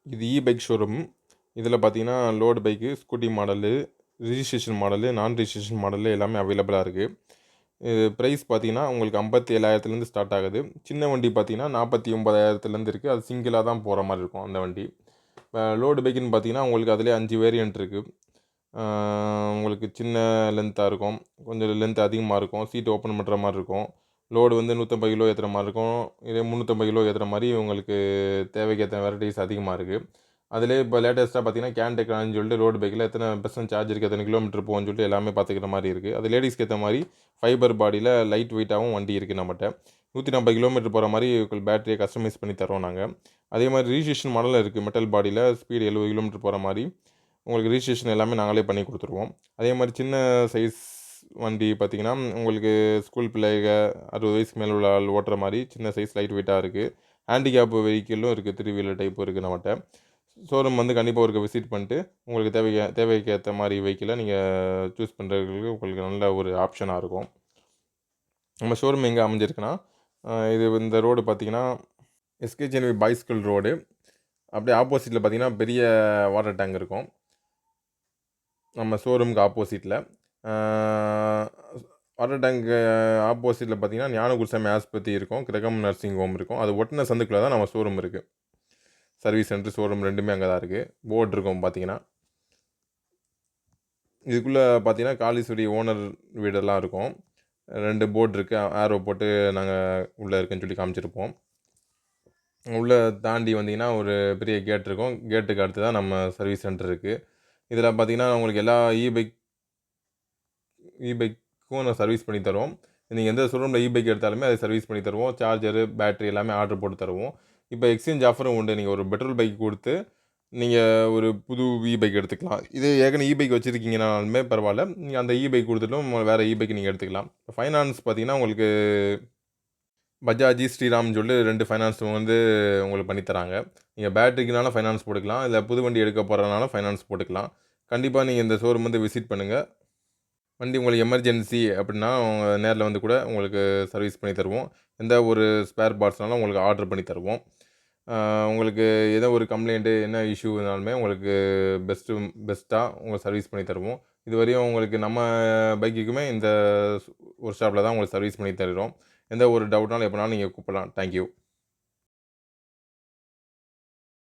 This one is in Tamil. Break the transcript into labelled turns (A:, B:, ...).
A: இது பைக் ஷோரூம். இதில பார்த்தீங்கன்னா, load bike, scooty model, registration model, நான் ரிஜிஸ்ட்ரேஷன் மாடலு எல்லாமே அவைலபிளா இருக்கு. இது பிரைஸ் பார்த்தீங்கன்னா, உங்களுக்கு 57,000லேருந்து ஸ்டார்ட் ஆகுது. சின்ன வண்டி பார்த்தீங்கன்னா, 49,000லேருந்து இருக்கு. அது சிங்கிளா தான் போற மாரி இருக்கும் அந்த வண்டி. லோடு பைக்குன்னு பார்த்தீங்கன்னா, உங்களுக்கு அதிலேயே 5 வேரியன்ட் இருக்கு. ஆ உங்களுக்கு சின்ன லென்த்தா இருக்கும். கொஞ்சம் லென்த் அதிகமா இருக்கும். சீட் ஓப்பன் பண்ணுற மாரி இருக்கும். லோடு வந்து 150 கிலோ ஏத்துற மாரி இருக்கும். இதே 350 கிலோ ஏத்துற மாரி உங்களுக்கு தேவைக்கேத்த வெரைட்டீஸ் அதிகமா இருக்கு. அதிலேயே இப்போ லேட்டஸ்ட்டா பார்த்தீங்கன்னா, கேன் டெக்னாலஜின்னு சொல்லிட்டு ரோடு பைக்கில எத்தனை பெர்சன்ட் சார்ஜ் இருக்கு, எத்தனை கிலோமீட்டர் போகும்ன்னு சொல்லிட்டு எல்லாமே பார்த்துக்கிற மாரி இருக்கு. அது லேடீஸ்க்கு ஏத்த மாரி ஃபைபர் பாடியில லைட் வெயிட்டாவும் வண்டி இருக்கு நம்மட்ட. 150 கிலோமீட்டர் போற மாரி பேட்டரிய கஸ்டமைஸ் பண்ணி தர்றோம் நாங்க. அதே மாரி ரிஜிஸ்ட்ரேஷன் மாடலும் இருக்கு. மெட்டல் பாடியில ஸ்பீடு 70 கிலோமீட்டர் போற மாரி உங்களுக்கு ரிஜிஸ்ட்ரேஷன் எல்லாமே நாங்களே பண்ணி குடுத்துருவோம். அதே மாரி சின்ன சைஸ் வண்டி பார்த்தீங்கன்னா, உங்களுக்கு ஸ்கூல் பிள்ளைக 60 வயசுக்கு மேல உள்ள ஆள் ஓட்டுற மாரி சின்ன சைஸ் லைட் வெயிட்டா இருக்கு. ஹேண்டிகேப் வெஹிக்கிளும் இருக்கு. 3 வீலர் டைப்பும் இருக்கு நம்மட்ட. ஷோரூம் வந்து கண்டிப்பா ஒருக்க விசிட் பண்ணிட்டு, உங்களுக்கு தேவைக்கு ஏத்த மாரி வெஹிக்கிள நீங்க சூஸ் பண்றதுக்கு உங்களுக்கு நல்ல ஒரு ஆப்ஷனா இருக்கும். நம்ம ஷோரூம் எங்க அமைஞ்சிருக்குன்னா, இது இந்த ரோடு பார்த்தீங்கன்னா, எஸ்கேஜென்வி பாய்ஸ் ஸ்கூல் ரோடு. அப்படியே ஆப்போசிட்ல பார்த்தீங்கன்னா, பெரிய வாட்டர் டேங்க் இருக்கும். நம்ம ஷோரூமுக்கு ஆப்போசிட்ல. ஆ வாட்டர் டேங்க்கு ஆப்போசிட்ல பார்த்தீங்கன்னா, ஞானகுருசாமி ஆஸ்பத்திரி இருக்கும். கிரகம் நர்சிங் ஹோம் இருக்கும். அது ஒட்டுன சந்துக்குள்ள தான் நம்ம ஷோரூம் இருக்கு. சர்வீஸ் சென்டர், ஷோரூம் 2மே அங்க தான் இருக்கு. போர்டு இருக்கும் பார்த்தீங்கன்னா. இதுக்குள்ள பார்த்தீங்கன்னா, காளீஸ்வரி ஓனர் வீடெல்லாம் இருக்கும். 2 போர்டு இருக்கு. ஆரோ போட்டு நாங்க உள்ள இருக்கேன்னு சொல்லி காமிச்சிருப்போம். உள்ள தாண்டி வந்தீங்கன்னா, ஒரு பெரிய கேட் இருக்கும். கேட்டுக்கு அடுத்து தான் நம்ம சர்வீஸ் சென்டர் இருக்கு. இதில பார்த்தீங்கன்னா, உங்களுக்கு எல்லா பைக்கும் நான் சர்வீஸ் பண்ணி தருவோம். நீங்க எந்த ஷோரூம்ல பைக் எடுத்தாலுமே அதை சர்வீஸ் பண்ணி தருவோம். சார்ஜரு, பேட்டரி எல்லாமே ஆர்டர் போட்டு தருவோம். இப்போ எக்ஸ்சேஞ்ச் ஆஃபரும் உண்டு. நீங்க ஒரு பெட்ரோல் பைக் குடுத்து, நீங்க ஒரு புது பைக் எடுத்துக்கலாம். இதே ஏற்கனவே பைக் வச்சிருக்கீங்கனாலுமே பரவால்ல. நீங்க அந்த பைக் குடுத்துட்டும் வேற பைக் நீங்க எடுத்துக்கலாம். ஃபைனான்ஸ் பார்த்தீங்கன்னா, உங்களுக்கு பஜாஜ், ஸ்ரீராம்னு சொல்லிட்டு 2 ஃபைனான்ஸ் வந்து உங்களுக்கு பண்ணி தராங்க. நீங்க பேட்டரிக்குனாலும் ஃபைனான்ஸ் போட்டுக்கலாம். இல்ல புது வண்டி எடுக்க போறதுனாலும் ஃபைனான்ஸ் போட்டுக்கலாம். கண்டிப்பா நீங்க இந்த ஷோரூம் வந்து விசிட் பண்ணுங்க. வண்டி உங்களுக்கு எமர்ஜென்சி அப்படின்னா, நேர்ல வந்து கூட உங்களுக்கு சர்வீஸ் பண்ணி தருவோம். எந்த ஒரு ஸ்பேர் பார்ட்ஸ்னாலும் உங்களுக்கு ஆர்டர் பண்ணி தருவோம். ஆ உங்களுக்கு ஏதோ ஒரு கம்ப்ளைண்ட்டு, என்ன இஷ்யூனாலுமே உங்களுக்கு பெஸ்ட்டா உங்களுக்கு சர்வீஸ் பண்ணி தருவோம். இதுவரையும் உங்களுக்கு நம்ம பைக்குக்குமே இந்த ஒர்க் ஷாப்ல தான் உங்களுக்கு சர்வீஸ் பண்ணி தருறோம். எந்த ஒரு டவுட்னாலும் எப்பனாலும் நீங்க கூப்பிடலாம். Thank you.